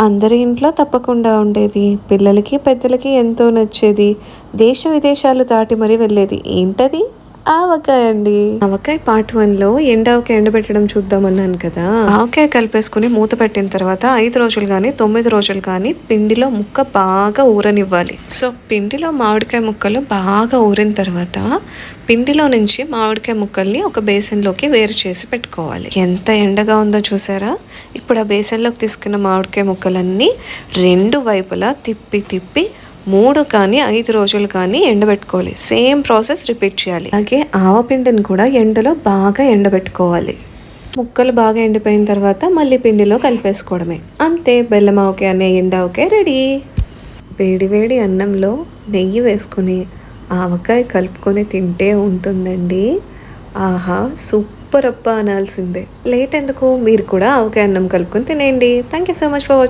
అందరి ఇంట్లో తప్పకుండా ఉండేది. పిల్లలకి, పెద్దలకి ఎంతో నచ్చేది. దేశ విదేశాలు దాటి మరీ వెళ్ళేది. ఏంటది? ఆవకాయ అండి. ఆవకాయ పార్ట్ 1లో ఎండావకాయ ఎండబెట్టడం చూద్దామన్నాను కదా! ఆవకాయ కలిపేసుకుని మూత పెట్టిన తర్వాత 5 రోజులు గానీ, 9 రోజులు గానీ పిండిలో ముక్క బాగా ఊరనివ్వాలి. సో, పిండిలో మామిడికాయ ముక్కలు బాగా ఊరిన తర్వాత పిండిలో నుంచి మామిడికాయ ముక్కల్ని ఒక బేసన్లోకి వేరు చేసి పెట్టుకోవాలి. ఎంత ఎండగా ఉందో చూసారా? ఇప్పుడు ఆ బేసన్లోకి తీసుకున్న మామిడికాయ ముక్కలన్నీ 2 వైపులా తిప్పి తిప్పి 3 కానీ 5 రోజులు కానీ ఎండబెట్టుకోవాలి. సేమ్ ప్రాసెస్ రిపీట్ చేయాలి. అలాగే ఆవపిండిని కూడా ఎండలో బాగా ఎండబెట్టుకోవాలి. ముక్కలు బాగా ఎండిపోయిన తర్వాత మళ్ళీ పిండిలో కలిపేసుకోవడమే. అంతే, బెల్లం ఆవకాయ అనే ఎండావకాయ రెడీ. వేడి వేడి అన్నంలో నెయ్యి వేసుకుని ఆవకాయ కలుపుకొని తింటే ఉంటుందండి. ఆహా, సూపర్ అబ్బా అనాల్సిందే. లేట్ ఎందుకు, మీరు కూడా ఆవకాయ అన్నం కలుపుకొని తినేయండి. Thank you so much for watching.